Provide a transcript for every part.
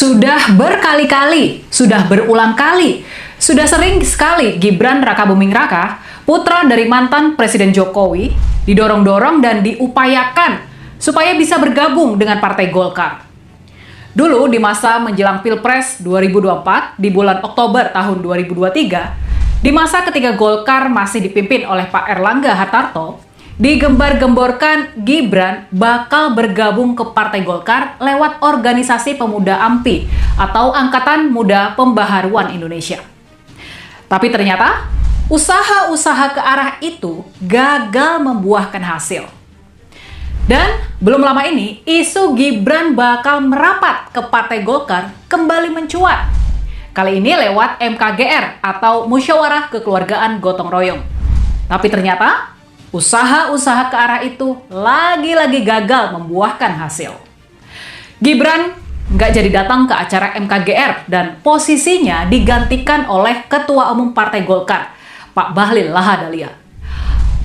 Sudah berkali-kali, sudah berulang kali, sudah sering sekali Gibran Rakabuming Raka, putra dari mantan Presiden Jokowi, didorong-dorong dan diupayakan supaya bisa bergabung dengan Partai Golkar. Dulu di masa menjelang Pilpres 2024 di bulan Oktober tahun 2023, di masa ketika Golkar masih dipimpin oleh Pak Erlangga Hartarto, digembar-gemborkan Gibran bakal bergabung ke Partai Golkar lewat organisasi pemuda AMPI atau Angkatan Muda Pembaharuan Indonesia. Tapi ternyata usaha-usaha ke arah itu gagal membuahkan hasil. Dan belum lama ini isu Gibran bakal merapat ke Partai Golkar kembali mencuat. Kali ini lewat MKGR atau Musyawarah Kekeluargaan Gotong Royong. Tapi ternyata usaha-usaha ke arah itu lagi-lagi gagal membuahkan hasil. Gibran nggak jadi datang ke acara MKGR dan posisinya digantikan oleh Ketua Umum Partai Golkar, Pak Bahlil Lahadalia.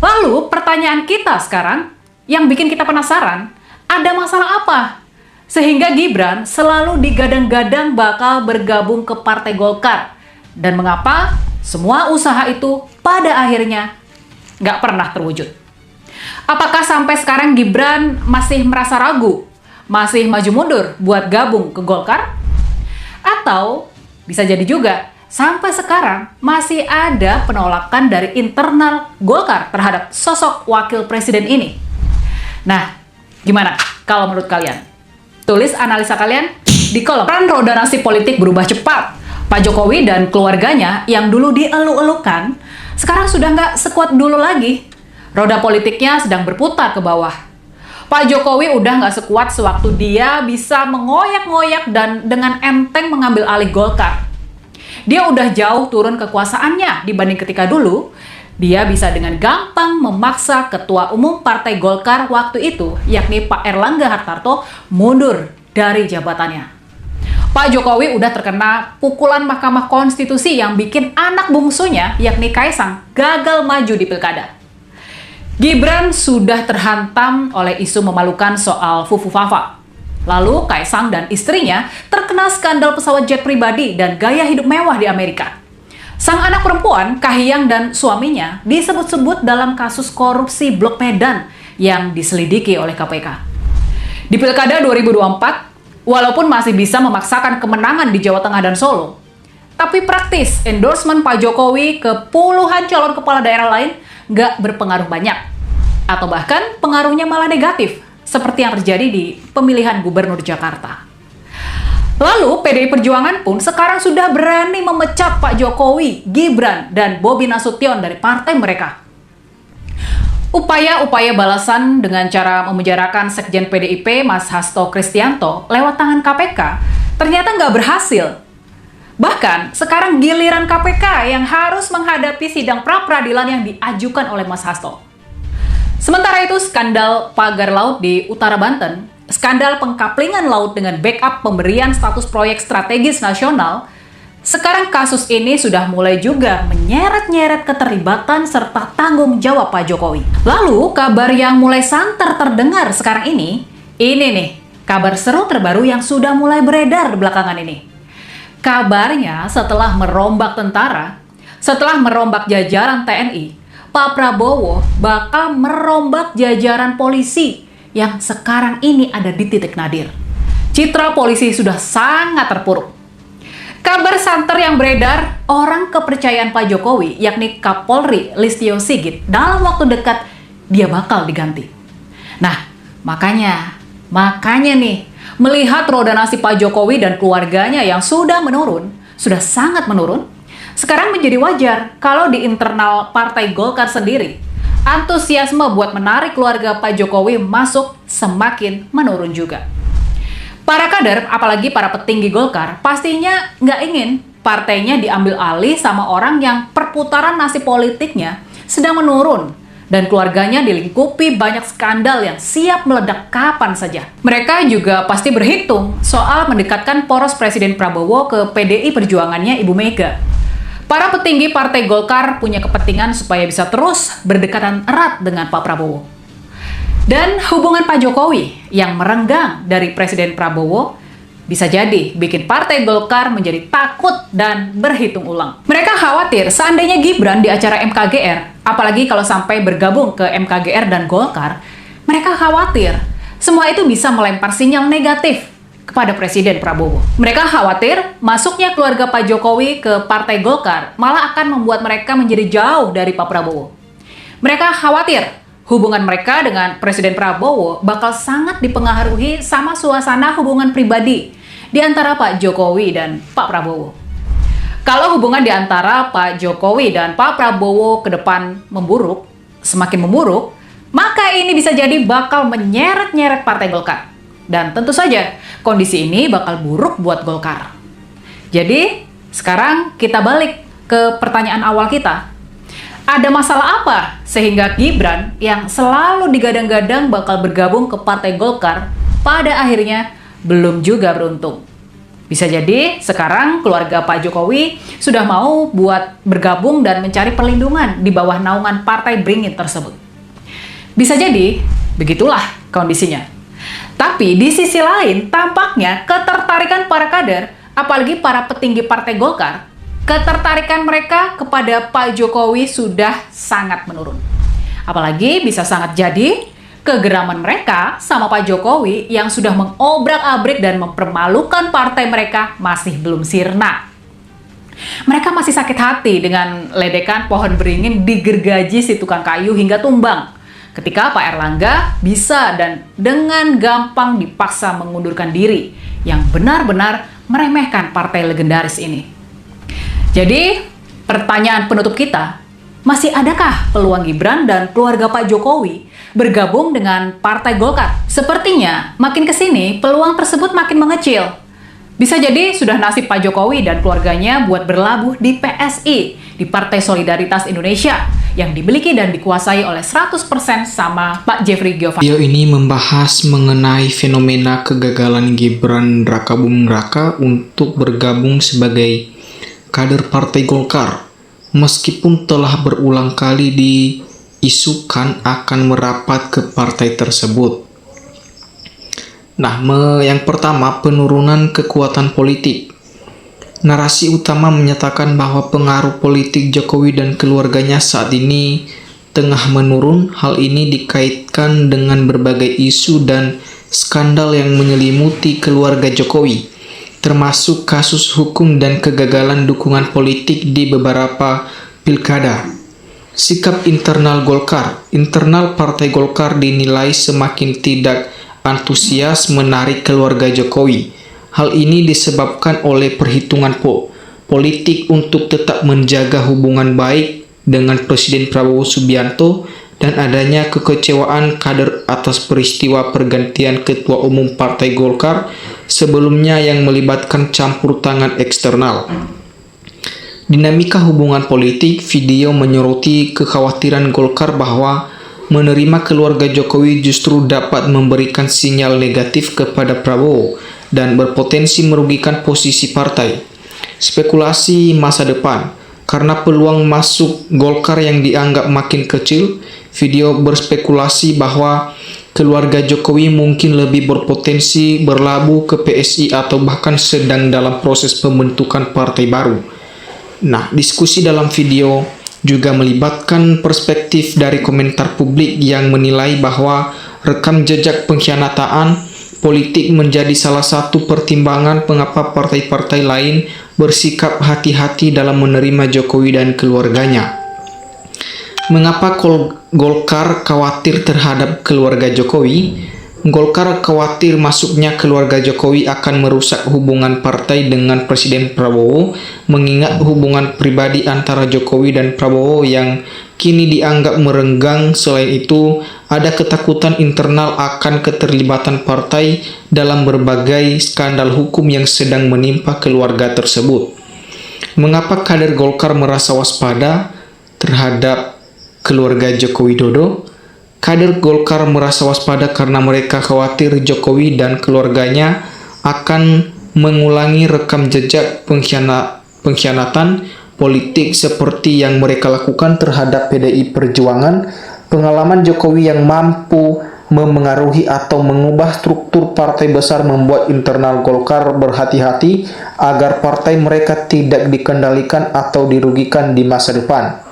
Lalu pertanyaan kita sekarang, yang bikin kita penasaran, ada masalah apa? Sehingga Gibran selalu digadang-gadang bakal bergabung ke Partai Golkar. Dan mengapa semua usaha itu pada akhirnya nggak pernah terwujud. Apakah sampai sekarang Gibran masih merasa ragu, masih maju mundur buat gabung ke Golkar? Atau bisa jadi juga sampai sekarang masih ada penolakan dari internal Golkar terhadap sosok wakil presiden ini? Nah, gimana kalau menurut kalian? Tulis analisa kalian di kolom. Peran roda nasi politik berubah cepat. Pak Jokowi dan keluarganya yang dulu dielu-elukan sekarang sudah nggak sekuat dulu lagi. Roda politiknya sedang berputar ke bawah. Pak Jokowi udah nggak sekuat sewaktu dia bisa mengoyak-ngoyak dan dengan enteng mengambil alih Golkar. Dia udah jauh turun kekuasaannya dibanding ketika dulu. Dia bisa dengan gampang memaksa Ketua Umum Partai Golkar waktu itu, yakni Pak Erlangga Hartarto, mundur dari jabatannya. Pak Jokowi udah terkena pukulan Mahkamah Konstitusi yang bikin anak bungsunya, yakni Kaisang, gagal maju di pilkada. Gibran sudah terhantam oleh isu memalukan soal Fufu Fafa. Lalu Kaisang dan istrinya terkena skandal pesawat jet pribadi dan gaya hidup mewah di Amerika. Sang anak perempuan, Kahiyang dan suaminya disebut-sebut dalam kasus korupsi Blok Medan yang diselidiki oleh KPK. Di Pilkada 2024, walaupun masih bisa memaksakan kemenangan di Jawa Tengah dan Solo, tapi praktis endorsement Pak Jokowi ke puluhan calon kepala daerah lain nggak berpengaruh banyak. Atau bahkan pengaruhnya malah negatif, seperti yang terjadi di pemilihan gubernur Jakarta. Lalu PDI Perjuangan pun sekarang sudah berani memecat Pak Jokowi, Gibran, dan Bobi Nasution dari partai mereka. Upaya-upaya balasan dengan cara memenjarakan Sekjen PDIP Mas Hasto Kristianto lewat tangan KPK ternyata nggak berhasil. Bahkan sekarang giliran KPK yang harus menghadapi sidang pra-peradilan yang diajukan oleh Mas Hasto. Sementara itu skandal pagar laut di Utara Banten, skandal pengkaplingan laut dengan backup pemberian status proyek strategis nasional, sekarang kasus ini sudah mulai juga menyeret-nyeret keterlibatan serta tanggung jawab Pak Jokowi. Lalu kabar yang mulai santer terdengar sekarang ini nih, kabar seru terbaru yang sudah mulai beredar belakangan ini. Kabarnya setelah merombak tentara, setelah merombak jajaran TNI, Pak Prabowo bakal merombak jajaran polisi yang sekarang ini ada di titik nadir. Citra polisi sudah sangat terpuruk. Kabar santer yang beredar, orang kepercayaan Pak Jokowi, yakni Kapolri Listio Sigit, dalam waktu dekat dia bakal diganti. Nah, makanya nih, melihat roda nasi Pak Jokowi dan keluarganya yang sudah menurun, sudah sangat menurun, sekarang menjadi wajar kalau di internal Partai Golkar sendiri, antusiasme buat menarik keluarga Pak Jokowi masuk semakin menurun juga. Para kader, apalagi para petinggi Golkar, pastinya nggak ingin partainya diambil alih sama orang yang perputaran nasib politiknya sedang menurun dan keluarganya dilingkupi banyak skandal yang siap meledak kapan saja. Mereka juga pasti berhitung soal mendekatkan poros Presiden Prabowo ke PDI Perjuangannya Ibu Mega. Para petinggi Partai Golkar punya kepentingan supaya bisa terus berdekatan erat dengan Pak Prabowo. Dan hubungan Pak Jokowi yang merenggang dari Presiden Prabowo bisa jadi bikin Partai Golkar menjadi takut dan berhitung ulang. Mereka khawatir seandainya Gibran di acara MKGR, apalagi kalau sampai bergabung ke MKGR dan Golkar, mereka khawatir semua itu bisa melempar sinyal negatif kepada Presiden Prabowo. Mereka khawatir masuknya keluarga Pak Jokowi ke Partai Golkar malah akan membuat mereka menjadi jauh dari Pak Prabowo. Mereka khawatir hubungan mereka dengan Presiden Prabowo bakal sangat dipengaruhi sama suasana hubungan pribadi di antara Pak Jokowi dan Pak Prabowo. Kalau hubungan di antara Pak Jokowi dan Pak Prabowo ke depan memburuk, semakin memburuk, maka ini bisa jadi bakal menyeret-nyeret Partai Golkar. Dan tentu saja kondisi ini bakal buruk buat Golkar. Jadi sekarang kita balik ke pertanyaan awal kita. Ada masalah apa sehingga Gibran yang selalu digadang-gadang bakal bergabung ke Partai Golkar pada akhirnya belum juga beruntung? Bisa jadi sekarang keluarga Pak Jokowi sudah mau buat bergabung dan mencari perlindungan di bawah naungan Partai Beringin tersebut. Bisa jadi begitulah kondisinya. Tapi di sisi lain tampaknya ketertarikan para kader, apalagi para petinggi Partai Golkar, ketertarikan mereka kepada Pak Jokowi sudah sangat menurun. Apalagi bisa sangat jadi kegeraman mereka sama Pak Jokowi yang sudah mengobrak-abrik dan mempermalukan partai mereka masih belum sirna. Mereka masih sakit hati dengan ledekan pohon beringin digergaji si tukang kayu hingga tumbang, ketika Pak Erlangga bisa dan dengan gampang dipaksa mengundurkan diri yang benar-benar meremehkan partai legendaris ini. Jadi, pertanyaan penutup kita, masih adakah peluang Gibran dan keluarga Pak Jokowi bergabung dengan Partai Golkar? Sepertinya, makin kesini peluang tersebut makin mengecil. Bisa jadi sudah nasib Pak Jokowi dan keluarganya buat berlabuh di PSI, di Partai Solidaritas Indonesia, yang dimiliki dan dikuasai oleh 100% sama Pak Jeffrey Giovanni. Video ini membahas mengenai fenomena kegagalan Gibran Rakabuming Raka untuk bergabung sebagai kader Partai Golkar, meskipun telah berulang kali diisukan akan merapat ke partai tersebut. Nah, yang pertama, penurunan kekuatan politik. Narasi utama menyatakan bahwa pengaruh politik Jokowi dan keluarganya saat ini tengah menurun. Hal ini dikaitkan dengan berbagai isu dan skandal yang menyelimuti keluarga Jokowi, termasuk kasus hukum dan kegagalan dukungan politik di beberapa pilkada. Sikap internal Partai Golkar dinilai semakin tidak antusias menarik keluarga Jokowi. Hal ini disebabkan oleh perhitungan politik untuk tetap menjaga hubungan baik dengan Presiden Prabowo Subianto dan adanya kekecewaan kader atas peristiwa pergantian Ketua Umum Partai Golkar sebelumnya yang melibatkan campur tangan eksternal. Dinamika hubungan politik, video menyoroti kekhawatiran Golkar bahwa menerima keluarga Jokowi justru dapat memberikan sinyal negatif kepada Prabowo dan berpotensi merugikan posisi partai. Spekulasi masa depan. Karena peluang masuk Golkar yang dianggap makin kecil, video berspekulasi bahwa keluarga Jokowi mungkin lebih berpotensi berlabuh ke PSI atau bahkan sedang dalam proses pembentukan partai baru. Nah, diskusi dalam video juga melibatkan perspektif dari komentar publik yang menilai bahwa rekam jejak pengkhianatan politik menjadi salah satu pertimbangan mengapa partai-partai lain bersikap hati-hati dalam menerima Jokowi dan keluarganya. Mengapa Golkar khawatir terhadap keluarga Jokowi? Golkar khawatir masuknya keluarga Jokowi akan merusak hubungan partai dengan Presiden Prabowo, mengingat hubungan pribadi antara Jokowi dan Prabowo yang kini dianggap merenggang. Selain itu, ada ketakutan internal akan keterlibatan partai dalam berbagai skandal hukum yang sedang menimpa keluarga tersebut. Mengapa kader Golkar merasa waspada terhadap keluarga Joko Widodo? Kader Golkar merasa waspada karena mereka khawatir Jokowi dan keluarganya akan mengulangi rekam jejak pengkhianatan politik seperti yang mereka lakukan terhadap PDI Perjuangan. Pengalaman Jokowi yang mampu memengaruhi atau mengubah struktur partai besar membuat internal Golkar berhati-hati agar partai mereka tidak dikendalikan atau dirugikan di masa depan.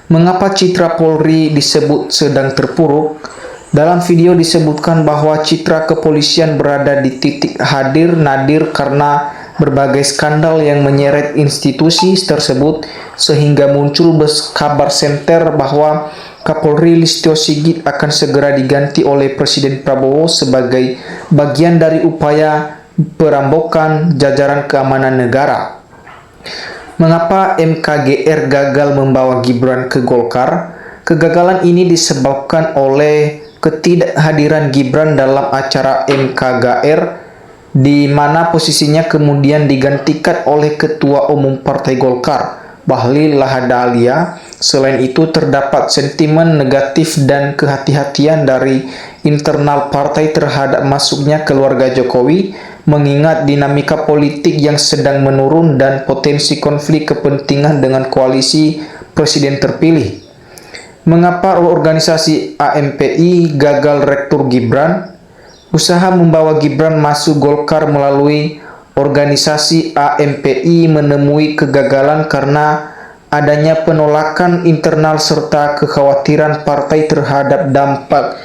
Mengapa citra Polri disebut sedang terpuruk? Dalam video disebutkan bahwa citra kepolisian berada di titik nadir karena berbagai skandal yang menyeret institusi tersebut, sehingga muncul kabar senter bahwa Kapolri Listio Sigit akan segera diganti oleh Presiden Prabowo sebagai bagian dari upaya perampokan jajaran keamanan negara. Mengapa MKGR gagal membawa Gibran ke Golkar? Kegagalan ini disebabkan oleh ketidakhadiran Gibran dalam acara MKGR, di mana posisinya kemudian digantikan oleh Ketua Umum Partai Golkar, Bahlil Lahadalia. Selain itu, terdapat sentimen negatif dan kehati-hatian dari internal partai terhadap masuknya keluarga Jokowi, mengingat dinamika politik yang sedang menurun dan potensi konflik kepentingan dengan koalisi presiden terpilih. Mengapa organisasi AMPI gagal rekrut Gibran? Usaha membawa Gibran masuk Golkar melalui organisasi AMPI menemui kegagalan karena adanya penolakan internal serta kekhawatiran partai terhadap dampak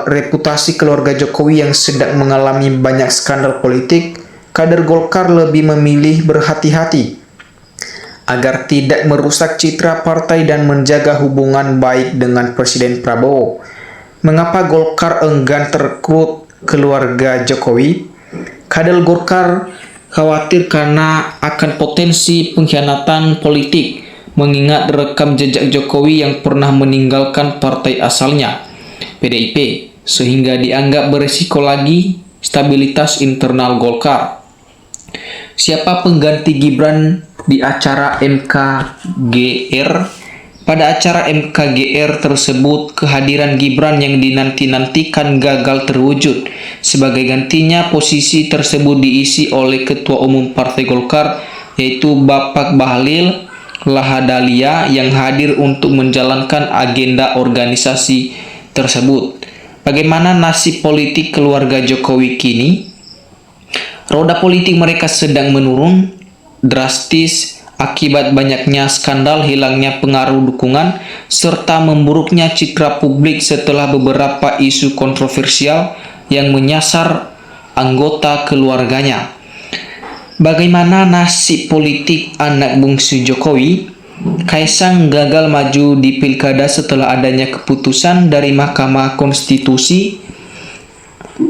reputasi keluarga Jokowi yang sedang mengalami banyak skandal politik. Kader Golkar lebih memilih berhati-hati agar tidak merusak citra partai dan menjaga hubungan baik dengan Presiden Prabowo. Mengapa Golkar enggan merekrut keluarga Jokowi? Kader Golkar khawatir karena akan potensi pengkhianatan politik, mengingat rekam jejak Jokowi yang pernah meninggalkan partai asalnya, PDIP, sehingga dianggap berisiko lagi stabilitas internal Golkar. Siapa pengganti Gibran di acara MKGR? Pada acara MKGR tersebut, kehadiran Gibran yang dinanti-nantikan gagal terwujud. Sebagai gantinya, posisi tersebut diisi oleh Ketua Umum Partai Golkar, yaitu Bapak Bahlil Lahadalia, yang hadir untuk menjalankan agenda organisasi tersebut. Bagaimana nasib politik keluarga Jokowi kini? Roda politik mereka sedang menurun drastis akibat banyaknya skandal, hilangnya pengaruh dukungan, serta memburuknya citra publik setelah beberapa isu kontroversial yang menyasar anggota keluarganya. Bagaimana nasib politik anak bungsu Jokowi? Kaisang gagal maju di pilkada setelah adanya keputusan dari Mahkamah Konstitusi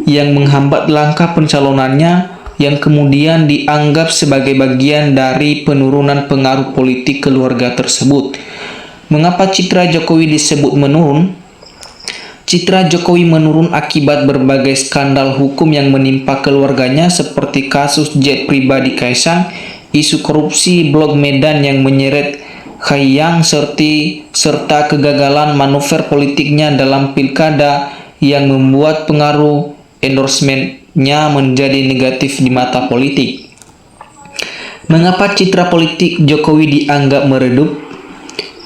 yang menghambat langkah pencalonannya, yang kemudian dianggap sebagai bagian dari penurunan pengaruh politik keluarga tersebut. Mengapa citra Jokowi disebut menurun? Citra Jokowi menurun akibat berbagai skandal hukum yang menimpa keluarganya, seperti kasus jet pribadi Kaisang, isu korupsi blok Medan yang menyeret Kahiyang, serta kegagalan manuver politiknya dalam pilkada yang membuat pengaruh endorsement-nya menjadi negatif di mata politik. Mengapa citra politik Jokowi dianggap meredup?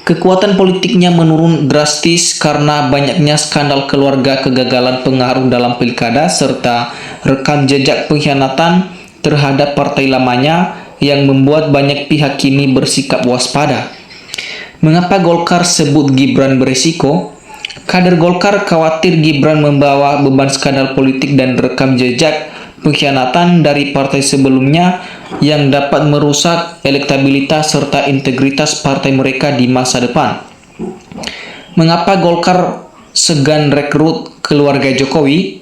Kekuatan politiknya menurun drastis karena banyaknya skandal keluarga, kegagalan pengaruh dalam pilkada, serta rekam jejak pengkhianatan terhadap partai lamanya yang membuat banyak pihak kini bersikap waspada. Mengapa Golkar sebut Gibran berisiko? Kader Golkar khawatir Gibran membawa beban skandal politik dan rekam jejak pengkhianatan dari partai sebelumnya yang dapat merusak elektabilitas serta integritas partai mereka di masa depan. Mengapa Golkar segan rekrut keluarga Jokowi?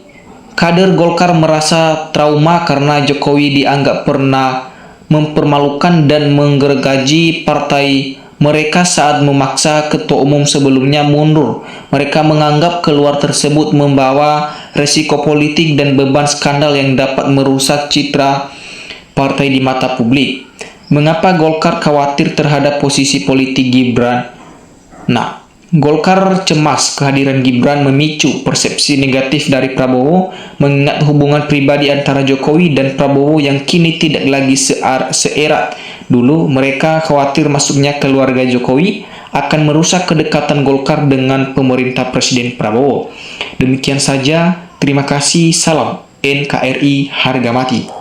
Kader Golkar merasa trauma karena Jokowi dianggap pernah mempermalukan dan menggergaji partai mereka saat memaksa ketua umum sebelumnya mundur. Mereka menganggap keluar tersebut membawa resiko politik dan beban skandal yang dapat merusak citra partai di mata publik. Mengapa Golkar khawatir terhadap posisi politik Gibran? Golkar cemas kehadiran Gibran memicu persepsi negatif dari Prabowo, mengingat hubungan pribadi antara Jokowi dan Prabowo yang kini tidak lagi seerat dulu. Mereka khawatir masuknya keluarga Jokowi akan merusak kedekatan Golkar dengan pemerintah Presiden Prabowo. Demikian saja, terima kasih, salam NKRI harga mati.